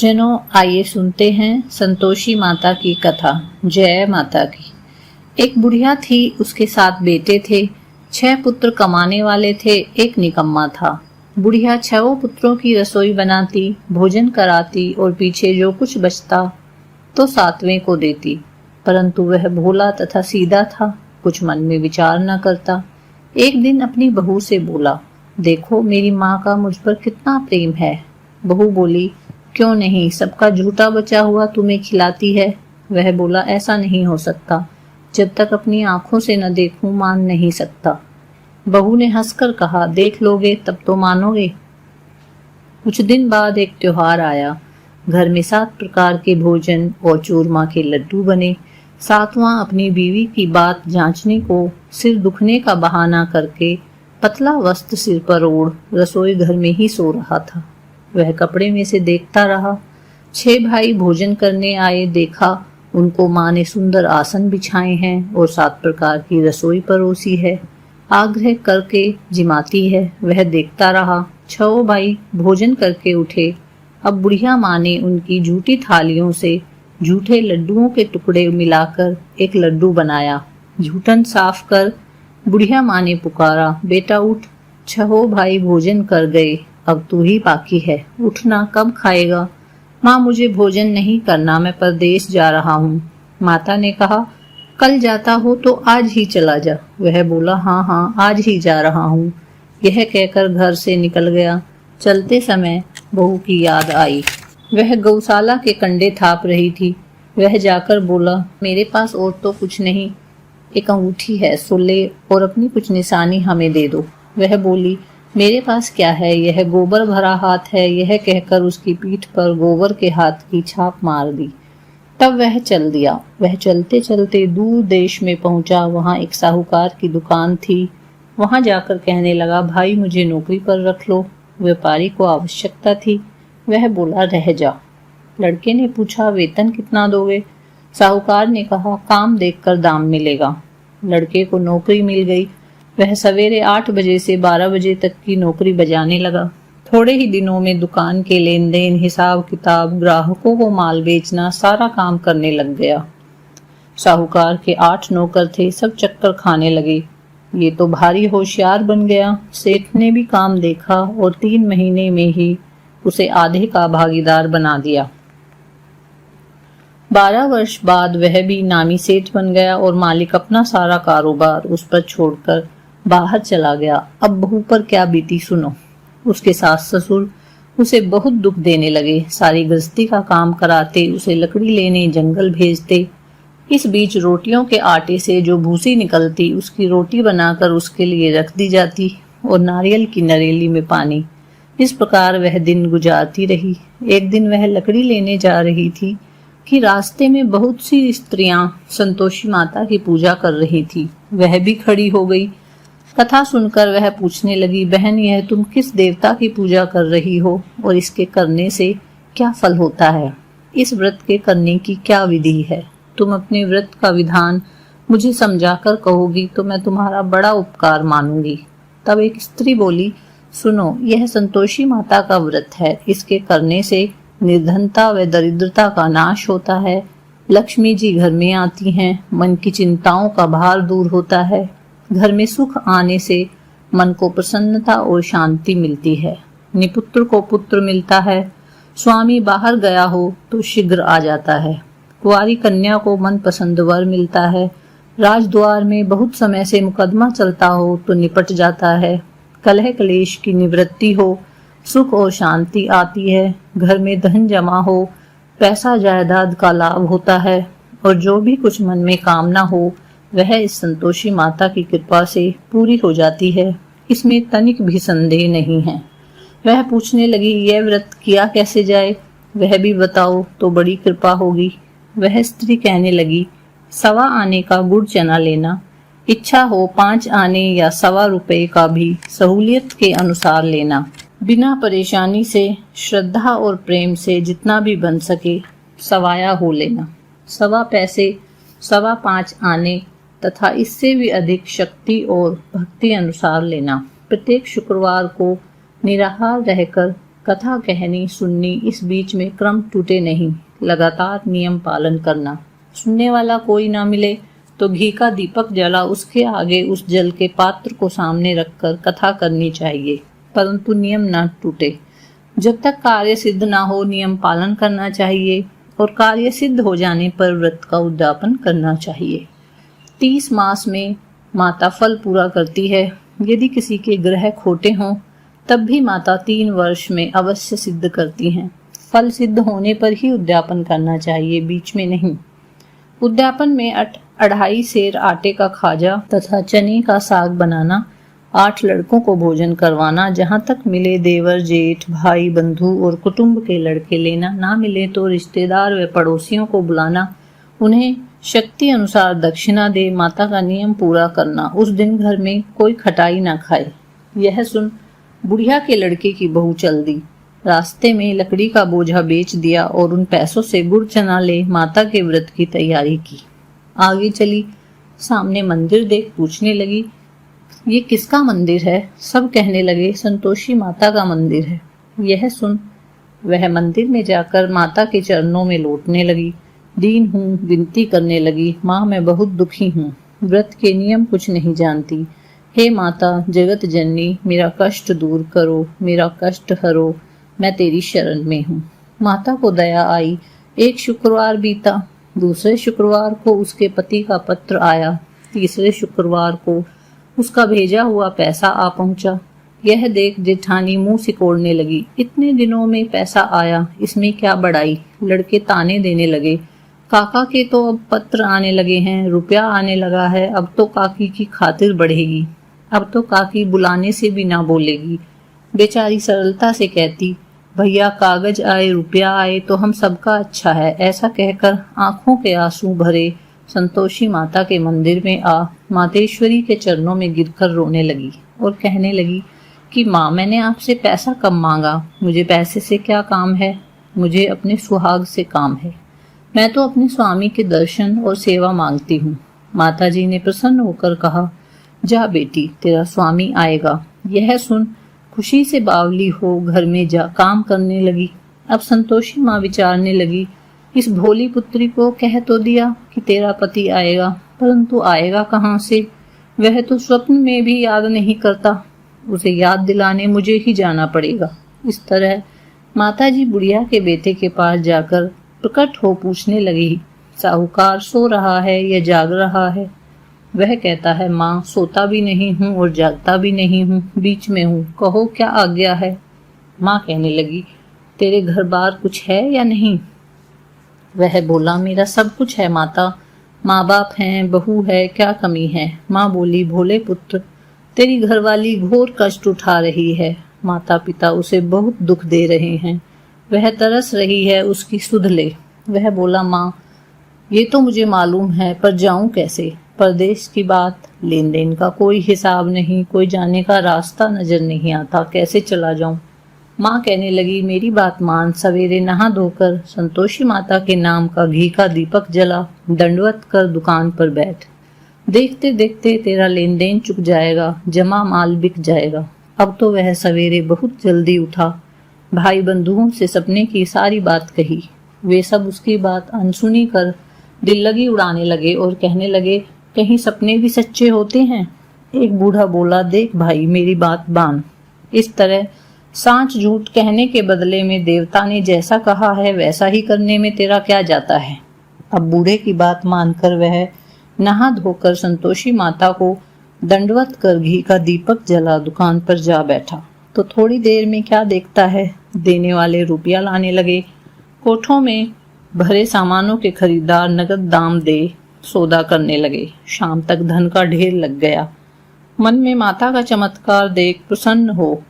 जनों, आइए सुनते हैं संतोषी माता की कथा। जय माता की। एक बुढ़िया थी, उसके 7 बेटे थे। 6 पुत्र कमाने वाले थे, एक निकम्मा था। बुढ़िया 6 पुत्रों की रसोई बनाती, भोजन कराती और पीछे जो कुछ बचता तो 7वें को देती। परंतु वह भोला तथा सीधा था, कुछ मन में विचार न करता। एक दिन अपनी बहू से बोला, देखो मेरी माँ का मुझ पर कितना प्रेम है। बहू बोली, क्यों नहीं, सबका झूठा बचा हुआ तुम्हें खिलाती है। वह बोला, ऐसा नहीं हो सकता, जब तक अपनी आंखों से न देखूं मान नहीं सकता। बहू ने हंसकर कहा, देख लोगे तब तो मानोगे। कुछ दिन बाद एक त्योहार आया। घर में 7 प्रकार के भोजन और चूरमा के लड्डू बने। 7वां अपनी बीवी की बात जांचने को सिर दुखने का बहाना करके पतला वस्त्र सिर पर ओढ़ रसोई घर में ही सो रहा था। वह कपड़े में से देखता रहा। 6 भाई भोजन करने आए, देखा उनको माँ ने सुंदर आसन बिछाए हैं और 7 प्रकार की रसोई परोसी है, आग्रह करके जिमाती है। वह देखता रहा। 6 भाई भोजन करके उठे। अब बुढ़िया माँ ने उनकी झूठी थालियों से झूठे लड्डुओं के टुकड़े मिलाकर एक लड्डू बनाया। झूठन साफ कर बुढ़िया माँ ने पुकारा, बेटा उठ, 6 भाई भोजन कर गए, अब तू ही बाकी है, उठना, कब खाएगा। माँ, मुझे भोजन नहीं करना, मैं परदेश जा रहा हूँ। माता ने कहा, कल जाता हो तो आज ही चला जा। वह बोला, हाँ हाँ, आज ही जा रहा हूँ। यह कहकर घर से निकल गया। चलते समय बहू की याद आई। वह गौशाला के कंडे थाप रही थी। वह जाकर बोला, मेरे पास और तो कुछ नहीं, एक अंगूठी है, सो ले और अपनी कुछ निशानी हमें दे दो। वह बोली, मेरे पास क्या है, यह गोबर भरा हाथ है। यह कहकर उसकी पीठ पर गोबर के हाथ की छाप मार दी। तब वह चल दिया। वह चलते चलते दूर देश में पहुंचा। वहां एक साहूकार की दुकान थी। वहां जाकर कहने लगा, भाई मुझे नौकरी पर रख लो। व्यापारी को आवश्यकता थी। वह बोला, रह जा। लड़के ने पूछा, वेतन कितना दोगे? साहूकार ने कहा, काम देखकर दाम मिलेगा। लड़के को नौकरी मिल गई। वह सवेरे 8 बजे से 12 बजे तक की नौकरी बजाने लगा। थोड़े ही दिनों में दुकान के लेन देन, हिसाब किताब, ग्राहकों को माल बेचना, सारा काम करने लग गया। साहूकार के 8 नौकर थे, सब चक्कर खाने लगे। ये तो भारी होशियार बन गया। सेठ ने भी काम देखा और 3 महीने में ही उसे आधे का भागीदार बना दिया। 12 वर्ष बाद वह भी नामी सेठ बन गया और मालिक अपना सारा कारोबार उस पर छोड़कर बाहर चला गया। अब बहू पर क्या बीती सुनो। उसके सास ससुर उसे बहुत दुख देने लगे। सारी गृहस्थी का काम कराते, उसे लकड़ी लेने जंगल भेजते। इस बीच रोटियों के आटे से जो भूसी निकलती, उसकी रोटी बनाकर उसके लिए रख दी जाती और नारियल की नरेली में पानी। इस प्रकार वह दिन गुजारती रही। एक दिन वह लकड़ी लेने जा रही थी कि रास्ते में बहुत सी स्त्रियां संतोषी माता की पूजा कर रही थी। वह भी खड़ी हो गई। कथा सुनकर वह पूछने लगी, बहन, यह तुम किस देवता की पूजा कर रही हो और इसके करने से क्या फल होता है? इस व्रत के करने की क्या विधि है? तुम अपने व्रत का विधान मुझे समझाकर कहोगी तो मैं तुम्हारा बड़ा उपकार मानूंगी। तब एक स्त्री बोली, सुनो, यह संतोषी माता का व्रत है। इसके करने से निर्धनता व दरिद्रता का नाश होता है। लक्ष्मी जी घर में आती हैं। मन की चिंताओं का भार दूर होता है। घर में सुख आने से मन को प्रसन्नता और शांति मिलती है। निपुत्र को पुत्र मिलता है। स्वामी बाहर गया हो तो शीघ्र आ जाता है। कुंवारी कन्या को मनपसंद वर मिलता है। राजद्वार में बहुत समय से मुकदमा चलता हो तो निपट जाता है। कलह क्लेश की निवृत्ति हो, सुख और शांति आती है। घर में धन जमा हो, पैसा जायदाद का लाभ होता है और जो भी कुछ मन में कामना हो वह इस संतोषी माता की कृपा से पूरी हो जाती है। इसमें तनिक भी संदेह नहीं है। वह पूछने लगी, यह व्रत किया कैसे जाए? वह भी बताओ तो बड़ी कृपा होगी। वह स्त्री कहने लगी, 1.25 आने का गुड़ चना लेना, इच्छा हो 5 आने या 1.25 रुपए का भी सहूलियत के अनुसार लेना। बिना परेशानी से, श्रद्धा और प्रेम से जितना भी बन सके सवाया हो लेना। 1.25 पैसे, 5.25 आने तथा इससे भी अधिक शक्ति और भक्ति अनुसार लेना। प्रत्येक शुक्रवार को निराहार रहकर कथा कहनी सुननी, इस बीच में क्रम टूटे नहीं, लगातार नियम पालन करना। सुनने वाला कोई ना मिले तो घी का दीपक जला उसके आगे उस जल के पात्र को सामने रखकर कथा करनी चाहिए, परंतु नियम ना टूटे। जब तक कार्य सिद्ध ना हो नियम पालन करना चाहिए और कार्य सिद्ध हो जाने पर व्रत का उद्यापन करना चाहिए। 30 मास में माता फल पूरा करती है। यदि किसी के ग्रह खोटे हों तब भी माता 3 वर्ष में अवश्य सिद्ध करती हैं। फल सिद्ध होने पर ही उद्यापन करना चाहिए, बीच में नहीं। उद्यापन में 2.5 सेर आटे का खाजा तथा चने का साग बनाना, 8 लड़कों को भोजन करवाना, जहाँ तक मिले देवर जेठ भाई बंधु और कुटुंब के लड़के लेना, ना मिले तो रिश्तेदार व पड़ोसियों को बुलाना, उन्हें शक्ति अनुसार दक्षिणा दे, माता का नियम पूरा करना। उस दिन घर में कोई खटाई ना खाए। यह सुन बुढ़िया के लड़के की बहू चल दी। रास्ते में लकड़ी का बोझा बेच दिया और उन पैसों से गुड़ चना ले माता के व्रत की तैयारी की। आगे चली, सामने मंदिर देख पूछने लगी, ये किसका मंदिर है? सब कहने लगे, संतोषी माता का मंदिर है। यह सुन वह मंदिर में जाकर माता के चरणों में लौटने लगी। दीन हूँ, विनती करने लगी, माँ मैं बहुत दुखी हूँ, व्रत के नियम कुछ नहीं जानती। हे माता जगत जननी, मेरा कष्ट दूर करो, मेरा कष्ट हरो, मैं तेरी शरण में हूँ। माता को दया आई। एक शुक्रवार बीता, दूसरे शुक्रवार को उसके पति का पत्र आया, तीसरे शुक्रवार को उसका भेजा हुआ पैसा आ पहुंचा। यह देख जेठानी मुंह सिकोड़ने लगी, इतने दिनों में पैसा आया, इसमें क्या बड़ाई। लड़के ताने देने लगे, काका के तो अब पत्र आने लगे हैं, रुपया आने लगा है, अब तो काकी की खातिर बढ़ेगी, अब तो काकी बुलाने से भी ना बोलेगी। बेचारी सरलता से कहती, भैया कागज आए रुपया आए तो हम सबका अच्छा है। ऐसा कहकर आंखों के आंसू भरे संतोषी माता के मंदिर में आ मातेश्वरी के चरणों में गिरकर रोने लगी और कहने लगी कि माँ मैंने आपसे पैसा कम मांगा, मुझे पैसे से क्या काम है, मुझे अपने सुहाग से काम है। मैं तो अपने स्वामी के दर्शन और सेवा मांगती हूँ। माता जी ने प्रसन्न होकर कहा, जा बेटी तेरा स्वामी आएगा। यह सुन खुशी से बावली हो घर में जा काम करने लगी। अब संतोषी माँ विचारने लगी, इस भोली पुत्री को कह तो दिया कि तेरा पति आएगा, परंतु आएगा कहाँ से? वह तो स्वप्न में भी याद नहीं करता, उसे याद दिलाने मुझे ही जाना पड़ेगा। इस तरह माताजी बुढ़िया के बेटे के पास जाकर प्रकट हो पूछने लगी, साहूकार सो रहा है या जाग रहा है? वह कहता है, माँ सोता भी नहीं हूँ और जागता भी नहीं हूँ, बीच में हूँ, कहो क्या आज्ञा है। माँ कहने लगी, तेरे घर बार कुछ है या नहीं? वह बोला, मेरा सब कुछ है माता, माँ बाप हैं, बहू है, क्या कमी है। माँ बोली, भोले पुत्र तेरी घरवाली घोर कष्ट उठा रही है, माता पिता उसे बहुत दुख दे रहे हैं, वह तरस रही है, उसकी सुध ले। वह बोला, माँ ये तो मुझे मालूम है, पर जाऊं कैसे? परदेश की बात, लेन देन का कोई हिसाब नहीं, कोई जाने का रास्ता नजर नहीं आता, कैसे चला जाऊं? माँ कहने लगी, मेरी बात मान, सवेरे नहा धोकर संतोषी माता के नाम का घी का दीपक जला, दंडवत कर दुकान पर बैठ, देखते देखते तेरा लेन देन चुक जाएगा, जमा माल बिक जाएगा। अब तो वह सवेरे बहुत जल्दी उठा, भाई बंधुओं से सपने की सारी बात कही। वे सब उसकी बात अनसुनी कर दिल लगी उड़ाने लगे और कहने लगे, कहीं सपने भी सच्चे होते हैं? एक बूढ़ा बोला, देख भाई मेरी बात मान। इस तरह सांच झूठ कहने के बदले में देवता ने जैसा कहा है वैसा ही करने में तेरा क्या जाता है। अब बूढ़े की बात मानकर वह नहा धोकर संतोषी माता को दंडवत कर घी का दीपक जला दुकान पर जा बैठा। तो थोड़ी देर में क्या देखता है, देने वाले रुपया लाने लगे। कोठों में भरे सामानों के खरीदार नगद दाम दे सौदा करने लगे। शाम तक धन का ढेर लग गया। मन में माता का चमत्कार देख प्रसन्न हो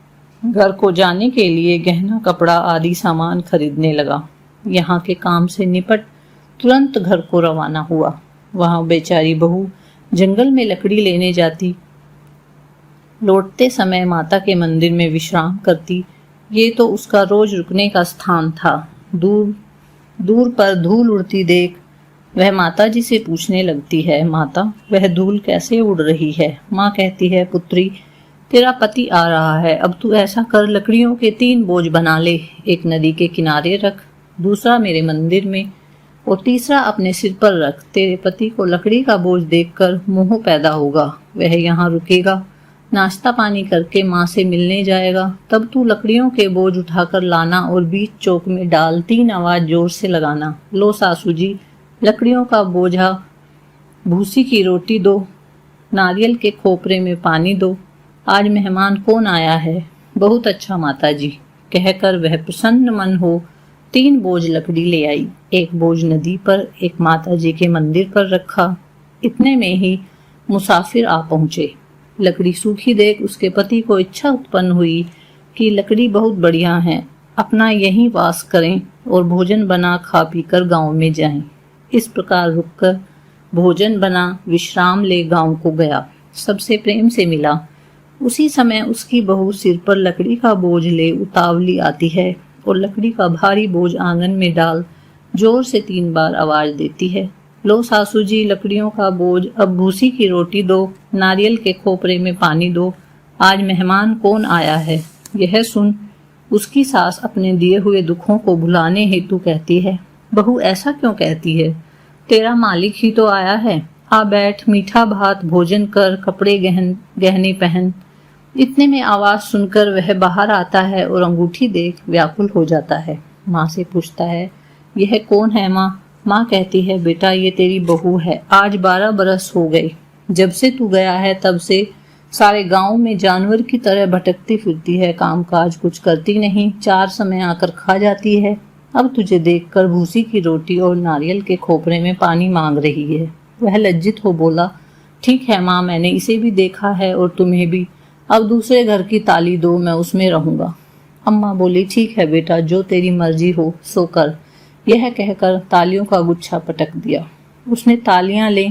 घर को जाने के लिए गहना कपड़ा आदि सामान खरीदने लगा। यहाँ के काम से निपट तुरंत घर को रवाना हुआ। वहाँ बेचारी बहू जंगल में लकड़ी लेने जाती, लौटते समय माता के मंदिर में विश्राम करती। ये तो उसका रोज रुकने का स्थान था। दूर दूर पर धूल उड़ती देख वह माता जी से पूछने लगती है, माता वह धूल कैसे उड़ रही है? माँ कहती है, पुत्री तेरा पति आ रहा है, अब तू ऐसा कर, लकड़ियों के 3 बोझ बना ले। एक नदी के किनारे रख, दूसरा मेरे मंदिर में और तीसरा अपने सिर पर रख। तेरे पति को लकड़ी का बोझ देखकर मोह पैदा होगा, वह यहाँ रुकेगा, नाश्ता पानी करके माँ से मिलने जाएगा। तब तू लकड़ियों के बोझ उठाकर लाना और बीच चौक में डाल 3 आवाज जोर से लगाना, लो सासू जी, लकड़ियों का बोझा, भूसी की रोटी दो, नारियल के खोपरे में पानी दो। आज मेहमान कौन आया है? बहुत अच्छा माता जी, कहकर वह प्रसन्न मन हो 3 बोझ लकड़ी ले आई। एक बोझ नदी पर, एक माता जी के मंदिर पर रखा। इतने में ही मुसाफिर आ पहुंचे। लकड़ी सूखी देख उसके पति को इच्छा उत्पन्न हुई कि लकड़ी बहुत बढ़िया है, अपना यहीं वास करें और भोजन बना खा पी कर गाँव में जाएं। इस प्रकार रुककर भोजन बना, विश्राम ले गांव को गया, सबसे प्रेम से मिला। उसी समय उसकी बहू सिर पर लकड़ी का बोझ ले उतावली आती है और लकड़ी का भारी बोझ आंगन में डाल जोर से 3 बार आवाज देती है, लो सासू जी, लकड़ियों का बोझ, अब भूसी की रोटी दो, नारियल के खोपरे में पानी दो। आज मेहमान कौन आया है? यह सुन उसकी सास अपने दिए हुए दुखों को भुलाने हेतु कहती है, बहू ऐसा क्यों कहती है? तेरा मालिक ही तो आया है, आ बैठ, मीठा भात भोजन कर, कपड़े गहने पहन। इतने में आवाज सुनकर वह बाहर आता है और अंगूठी देख व्याकुल हो जाता है। माँ से पूछता है, यह कौन है माँ? माँ कहती है, बेटा ये तेरी बहू है, आज 12 बरस हो गए, जब से तू गया है तब से सारे गांव में जानवर की तरह भटकती फिरती है, काम काज कुछ करती नहीं, 4 समय आकर खा जाती है। अब तुझे देखकर भूसी की रोटी और नारियल के खोपरे में पानी मांग रही है। वह लज्जित हो बोला, ठीक है माँ, मैंने इसे भी देखा है और तुम्हें भी, अब दूसरे घर की ताली दो, मैं उसमें रहूंगा। अम्मा बोली, ठीक है बेटा, जो तेरी मर्जी हो सो कर। यह कहकर तालियों का गुच्छा पटक दिया। उसने तालियां ले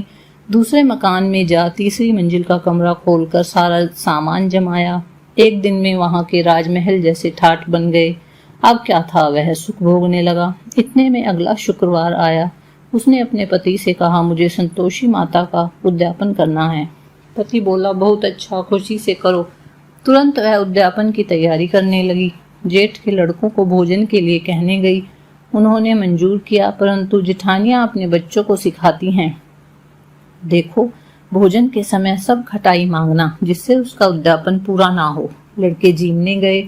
दूसरे मकान में जा तीसरी मंजिल का कमरा खोलकर सारा सामान जमाया। एक दिन में वहां के राजमहल जैसे ठाठ बन गए। अब क्या था, वह सुख भोगने लगा। इतने में अगला शुक्रवार आया। उसने अपने पति से कहा, मुझे संतोषी माता का उद्यापन करना है। पति बोला, बहुत अच्छा, खुशी से करो। तुरंत वह उद्यापन की तैयारी करने लगी। जेठ के लड़कों को भोजन के लिए कहने गई। उन्होंने मंजूर किया, परंतु जिठानियां अपने बच्चों को सिखाती हैं, देखो भोजन के समय सब खटाई मांगना, जिससे उसका उद्यापन पूरा ना हो। लड़के जीमने गए,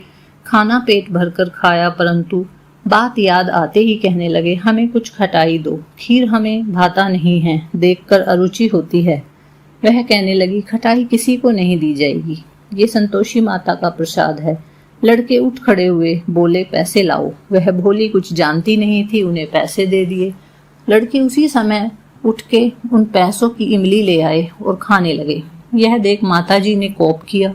खाना पेट भरकर खाया, परंतु बात याद आते ही कहने लगे, हमें कुछ खटाई दो, खीर हमें भाता नहीं है, देखकर अरुचि होती है। वह कहने लगी, खटाई किसी को नहीं दी जाएगी, ये संतोषी माता का प्रसाद है। लड़के उठ खड़े हुए, बोले, पैसे लाओ। वह भोली कुछ जानती नहीं थी, उन्हें पैसे दे दिए। लड़के उसी समय उठ के उन पैसों की इमली ले आए और खाने लगे। यह देख माताजी ने कोप किया।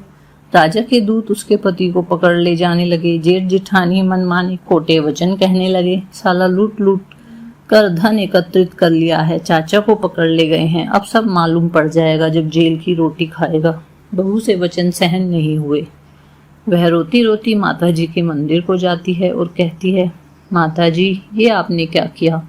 राजा के दूत उसके पति को पकड़ ले जाने लगे। जेठ जिठानी मनमाने खोटे वचन कहने लगे, साला लूट लूट कर धन एकत्रित कर लिया है, चाचा को पकड़ ले गए हैं, अब सब मालूम पड़ जाएगा जब जेल की रोटी खाएगा। बहू से वचन सहन नहीं हुए। वह रोती रोती माताजी के मंदिर को जाती है और कहती है, माताजी ये आपने क्या किया?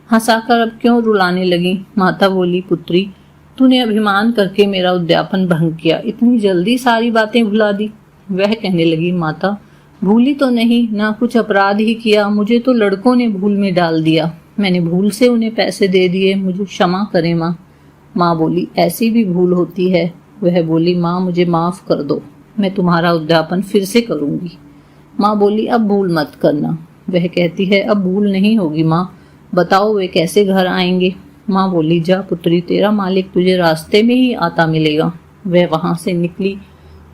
हंसाकर अब क्यों रुलाने लगी? माता बोली, पुत्री तूने अभिमान करके मेरा उद्यापन भंग किया, इतनी जल्दी सारी बातें भुला दी। वह कहने लगी, माता भूली तो नहीं, ना कुछ अपराध ही किया, मुझे तो लड़कों ने भूल में डाल दिया, मैंने भूल से उन्हें पैसे दे दिए, मुझे क्षमा करें माँ। माँ बोली, ऐसी भी भूल होती है। वह बोली, माँ मुझे माफ कर दो, मैं तुम्हारा उद्यापन फिर से करूंगी। माँ बोली, अब भूल मत करना। वह कहती है, अब भूल नहीं होगी माँ, बताओ वे कैसे घर आएंगे? माँ बोली, जा पुत्री, तेरा मालिक तुझे रास्ते में ही आता मिलेगा। वह वहां से निकली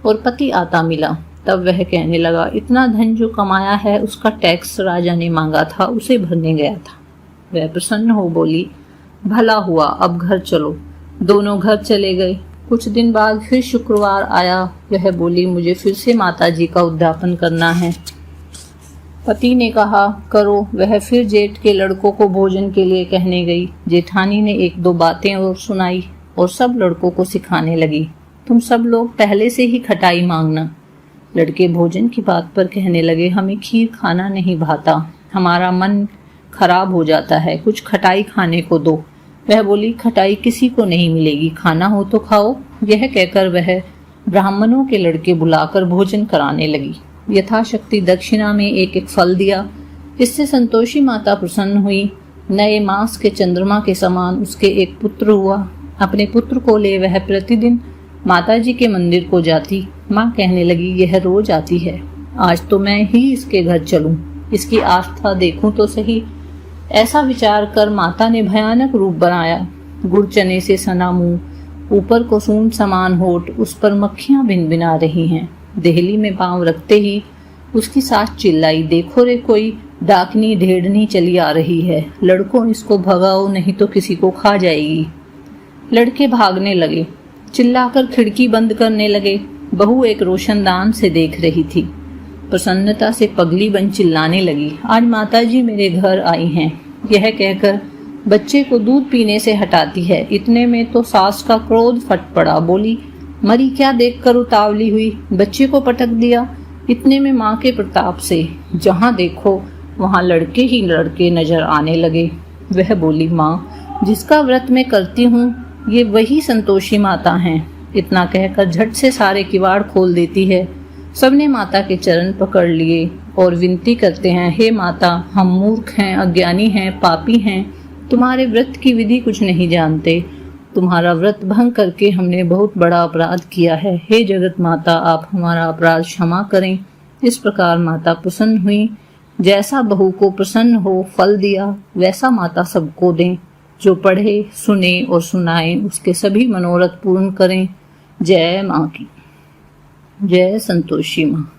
और पति आता मिला। तब वह कहने लगा, इतना धन जो कमाया है उसका टैक्स राजा ने मांगा था, उसे भरने गया था। वह प्रसन्न हो बोली, भला हुआ, अब घर चलो। दोनों घर चले गए। कुछ दिन बाद फिर शुक्रवार आया। वह बोली, मुझे फिर से माताजी का उद्यापन करना है। पति ने कहा, करो। वह फिर जेठ के लड़कों को भोजन के लिए कहने गई। जेठानी ने 1-2 बातें और सुनाई और सब लड़कों को सिखाने लगी, तुम सब लोग पहले से ही खटाई मांगना। लड़के भोजन की बात पर कहने लगे, हमें खीर खाना नहीं भाता, हमारा मन खराब हो जाता है, कुछ खटाई खाने को दो। वह बोली, खटाई किसी को नहीं मिलेगी, खाना हो तो खाओ। यह कहकर वह ब्राह्मणों के लड़के बुलाकर भोजन कराने लगी। यथाशक्ति दक्षिणा में एक एक फल दिया। इससे संतोषी माता प्रसन्न हुई। नए मास के चंद्रमा के समान उसके एक पुत्र हुआ। अपने पुत्र को ले वह प्रतिदिन माताजी के मंदिर को जाती। माँ कहने लगी, यह रोज आती है, आज तो मैं ही इसके घर चलूं, इसकी आस्था देखूं तो सही। ऐसा विचार कर माता ने भयानक रूप बनाया। गुड़ चने से सना मुंह, ऊपर को सूंड समान होठ, उस पर मक्खियां भिनभिना रही हैं। देहली में पांव रखते ही उसकी सास चिल्लाई, देखो रे, कोई डाकनी ढेड़नी चली आ रही है, लड़कों इसको भगाओ नहीं तो किसी को खा जाएगी। लड़के भागने लगे, चिल्लाकर खिड़की बंद करने लगे। बहू एक रोशनदान से देख रही थी। प्रसन्नता से पगली बन चिल्लाने लगी, आज माताजी मेरे घर आई हैं। यह कहकर बच्चे को दूध पीने से हटाती है। इतने में तो सास का क्रोध फट पड़ा। बोली, मरी क्या देखकर उतावली हुई, बच्चे को पटक दिया। इतने में माँ के प्रताप से जहाँ देखो वहाँ लड़के ही लड़के नजर आने लगे। वह बोली, माँ, जिसका व्रत मैं करती हूँ ये वही संतोषी माता हैं। इतना कहकर झट से सारे किवाड़ खोल देती है। सबने माता के चरण पकड़ लिए और विनती करते हैं, हे माता, हम मूर्ख हैं, अज्ञानी हैं, पापी हैं, तुम्हारे व्रत की विधि कुछ नहीं जानते। तुम्हारा व्रत भंग करके हमने बहुत बड़ा अपराध किया है। हे जगत माता, आप हमारा अपराध क्षमा करें। इस प्रकार माता प्रसन्न हुई। जैसा बहू को प्रसन्न हो फल दिया, वैसा माता सबको दें। जो पढ़े, सुने और सुनाए उसके सभी मनोरथ पूर्ण करें। जय माँ की, जय संतोषी माँ।